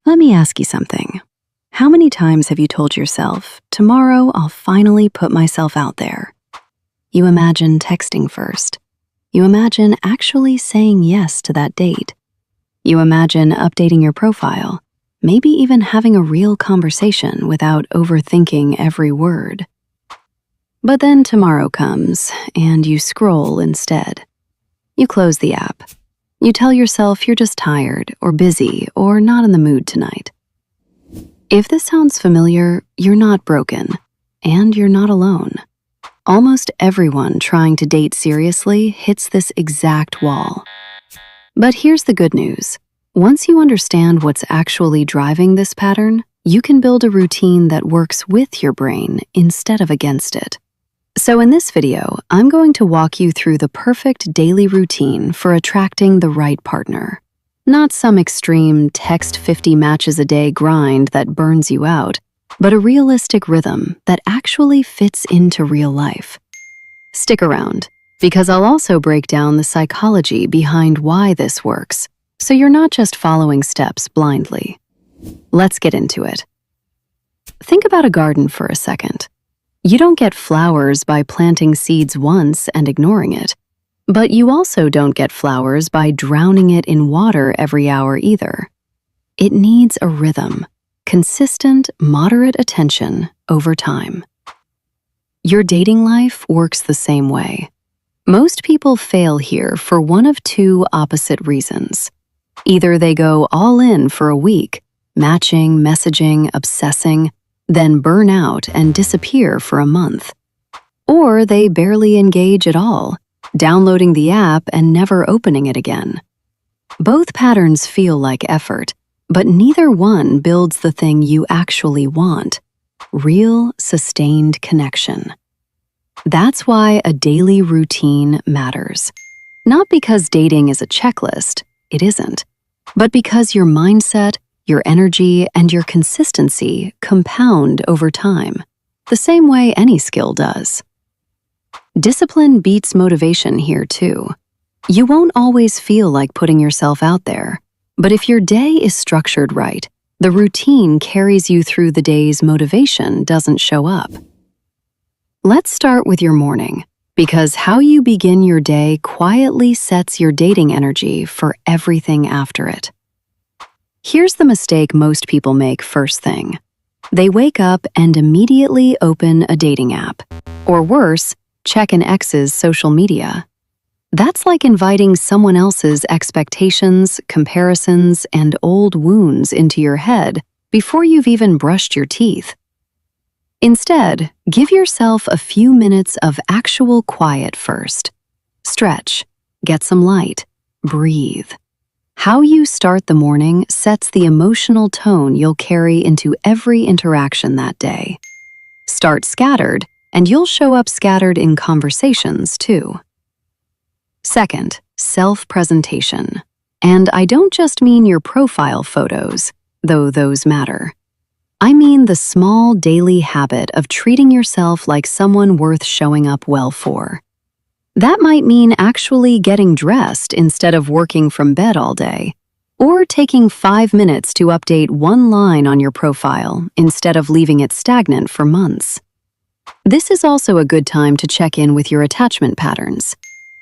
Let me ask you something. How many times have you told yourself, tomorrow I'll finally put myself out there? You imagine texting first. You imagine actually saying yes to that date. You imagine updating your profile, maybe even having a real conversation without overthinking every word. But then tomorrow comes, and you scroll instead. You close the app. You tell yourself you're just tired, or busy, or not in the mood tonight. If this sounds familiar, you're not broken, and you're not alone. Almost everyone trying to date seriously hits this exact wall. But here's the good news. Once you understand what's actually driving this pattern, you can build a routine that works with your brain instead of against it. So in this video, I'm going to walk you through the perfect daily routine for attracting the right partner. Not some extreme text 50 matches a day grind that burns you out, but a realistic rhythm that actually fits into real life. Stick around, because I'll also break down the psychology behind why this works, so you're not just following steps blindly. Let's get into it. Think about a garden for a second. You don't get flowers by planting seeds once and ignoring it, but you also don't get flowers by drowning it in water every hour either. It needs a rhythm, consistent, moderate attention over time. Your dating life works the same way. Most people fail here for one of two opposite reasons. Either they go all in for a week, matching, messaging, obsessing, then burn out and disappear for a month. Or they barely engage at all, downloading the app and never opening it again. Both patterns feel like effort, but neither one builds the thing you actually want: real, sustained connection. That's why a daily routine matters. Not because dating is a checklist, it isn't, but because your mindset, your energy, and your consistency compound over time, the same way any skill does. Discipline beats motivation here too. You won't always feel like putting yourself out there, but if your day is structured right, the routine carries you through the days motivation doesn't show up. Let's start with your morning, because how you begin your day quietly sets your dating energy for everything after it. Here's the mistake most people make first thing. They wake up and immediately open a dating app. Or worse, check an ex's social media. That's like inviting someone else's expectations, comparisons, and old wounds into your head before you've even brushed your teeth. Instead, give yourself a few minutes of actual quiet first. Stretch, get some light, breathe. How you start the morning sets the emotional tone you'll carry into every interaction that day. Start scattered, and you'll show up scattered in conversations too. Second, self-presentation. And I don't just mean your profile photos, though those matter. I mean the small daily habit of treating yourself like someone worth showing up well for. That might mean actually getting dressed instead of working from bed all day, or taking 5 minutes to update one line on your profile instead of leaving it stagnant for months. This is also a good time to check in with your attachment patterns.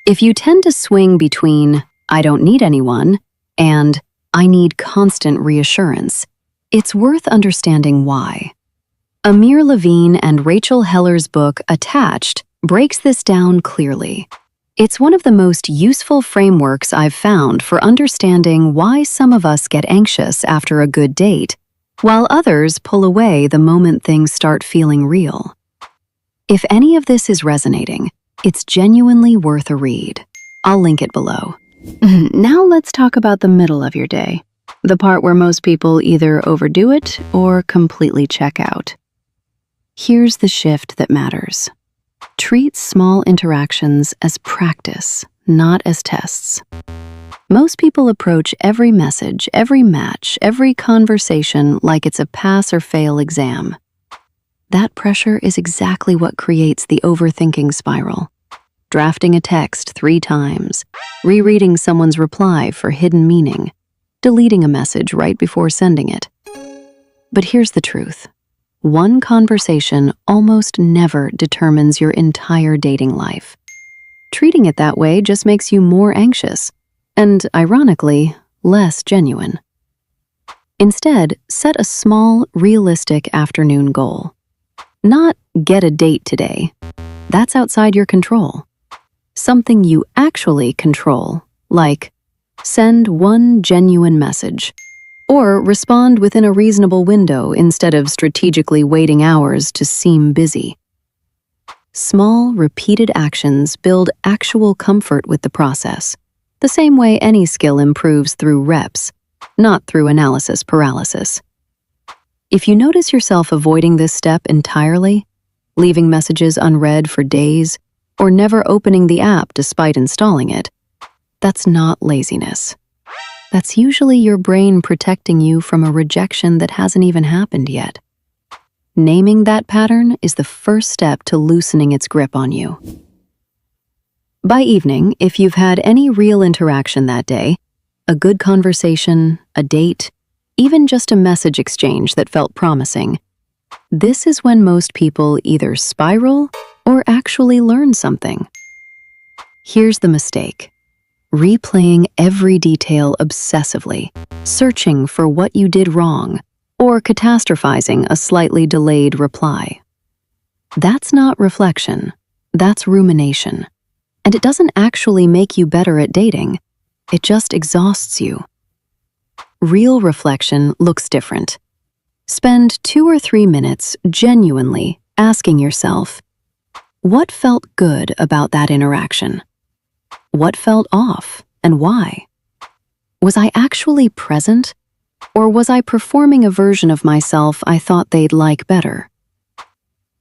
If you tend to swing between "I don't need anyone" and "I need constant reassurance," it's worth understanding why. Amir Levine and Rachel Heller's book, Attached, breaks this down clearly. It's one of the most useful frameworks I've found for understanding why some of us get anxious after a good date, while others pull away the moment things start feeling real. If any of this is resonating, it's genuinely worth a read. I'll link it below. Now let's talk about the middle of your day, the part where most people either overdo it or completely check out. Here's the shift that matters. Treat small interactions as practice, not as tests. Most people approach every message, every match, every conversation like it's a pass or fail exam. That pressure is exactly what creates the overthinking spiral. Drafting a text 3 times, rereading someone's reply for hidden meaning, deleting a message right before sending it. But here's the truth. One conversation almost never determines your entire dating life. Treating it that way just makes you more anxious and, ironically, less genuine. Instead, set a small, realistic afternoon goal. Not get a date today. That's outside your control. Something you actually control, like send one genuine message, or respond within a reasonable window instead of strategically waiting hours to seem busy. Small, repeated actions build actual comfort with the process, the same way any skill improves through reps, not through analysis paralysis. If you notice yourself avoiding this step entirely, leaving messages unread for days, or never opening the app despite installing it, that's not laziness. That's usually your brain protecting you from a rejection that hasn't even happened yet. Naming that pattern is the first step to loosening its grip on you. By evening, if you've had any real interaction that day, a good conversation, a date, even just a message exchange that felt promising, this is when most people either spiral or actually learn something. Here's the mistake. Replaying every detail obsessively, searching for what you did wrong, or catastrophizing a slightly delayed reply. That's not reflection, that's rumination. And it doesn't actually make you better at dating, it just exhausts you. Real reflection looks different. Spend 2 or 3 minutes genuinely asking yourself, what felt good about that interaction? What felt off, and why? Was I actually present, or was I performing a version of myself I thought they'd like better?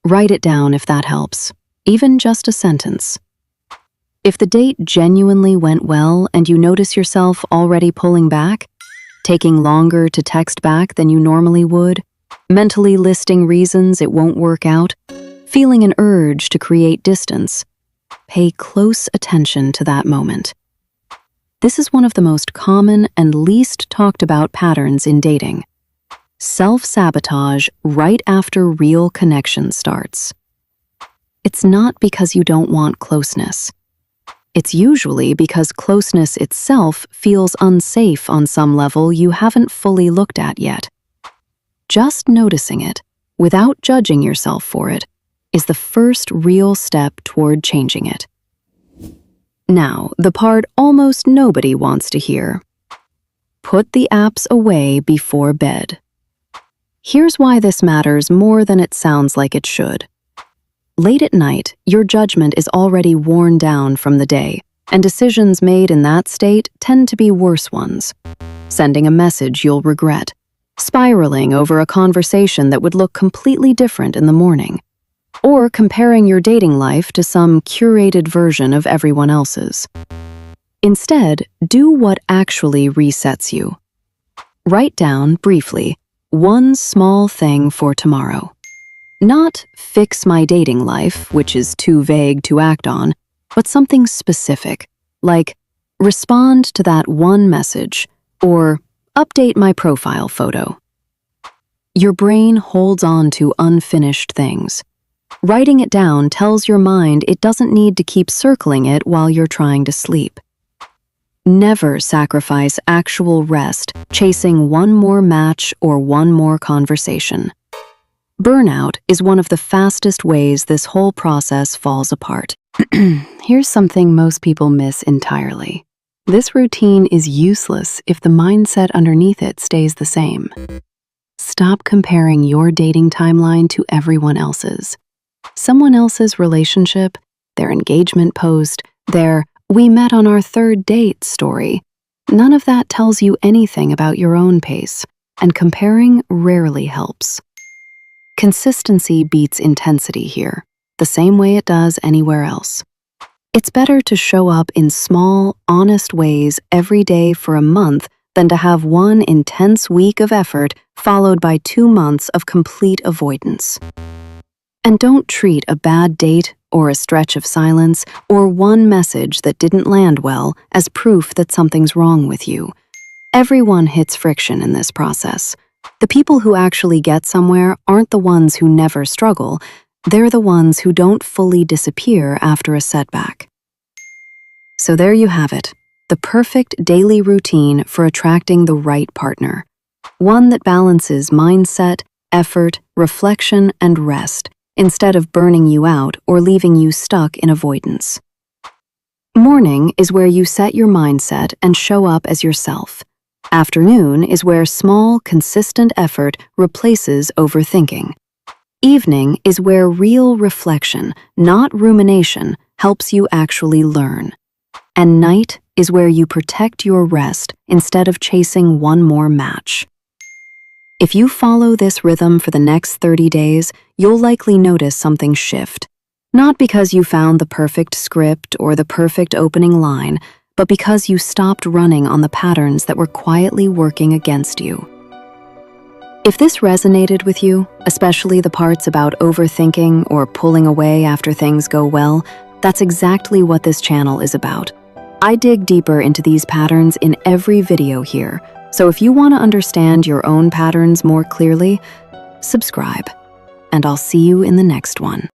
Write it down if that helps, even just a sentence. If the date genuinely went well and you notice yourself already pulling back, taking longer to text back than you normally would, mentally listing reasons it won't work out, feeling an urge to create distance, pay close attention to that moment. This is one of the most common and least talked about patterns in dating. Self-sabotage right after real connection starts. It's not because you don't want closeness. It's usually because closeness itself feels unsafe on some level you haven't fully looked at yet. Just noticing it, without judging yourself for it, is the first real step toward changing it. Now, the part almost nobody wants to hear. Put the apps away before bed. Here's why this matters more than it sounds like it should. Late at night, your judgment is already worn down from the day, and decisions made in that state tend to be worse ones. Sending a message you'll regret, spiraling over a conversation that would look completely different in the morning, or comparing your dating life to some curated version of everyone else's. Instead, do what actually resets you. Write down, briefly, one small thing for tomorrow. Not fix my dating life, which is too vague to act on, but something specific, like respond to that one message or update my profile photo. Your brain holds on to unfinished things. Writing it down tells your mind it doesn't need to keep circling it while you're trying to sleep. Never sacrifice actual rest chasing one more match or one more conversation. Burnout is one of the fastest ways this whole process falls apart. Here's something most people miss entirely. This routine is useless if the mindset underneath it stays the same. Stop comparing your dating timeline to everyone else's. Someone else's relationship, their engagement post, their "we met on our third date" story. None of that tells you anything about your own pace, and comparing rarely helps. Consistency beats intensity here, the same way it does anywhere else. It's better to show up in small, honest ways every day for a month than to have one intense week of effort followed by 2 months of complete avoidance. And don't treat a bad date or a stretch of silence or one message that didn't land well as proof that something's wrong with you. Everyone hits friction in this process, The people who actually get somewhere aren't the ones who never struggle, they're the ones who don't fully disappear after a setback. So there you have it, the perfect daily routine for attracting the right partner. One that balances mindset, effort, reflection, and rest, instead of burning you out or leaving you stuck in avoidance. Morning is where you set your mindset and show up as yourself. Afternoon is where small, consistent effort replaces overthinking. Evening is where real reflection, not rumination, helps you actually learn. And night is where you protect your rest instead of chasing one more match. If you follow this rhythm for the next 30 days, you'll likely notice something shift. Not because you found the perfect script or the perfect opening line, but because you stopped running on the patterns that were quietly working against you. If this resonated with you, especially the parts about overthinking or pulling away after things go well, that's exactly what this channel is about. I dig deeper into these patterns in every video here, so if you want to understand your own patterns more clearly, subscribe, and I'll see you in the next one.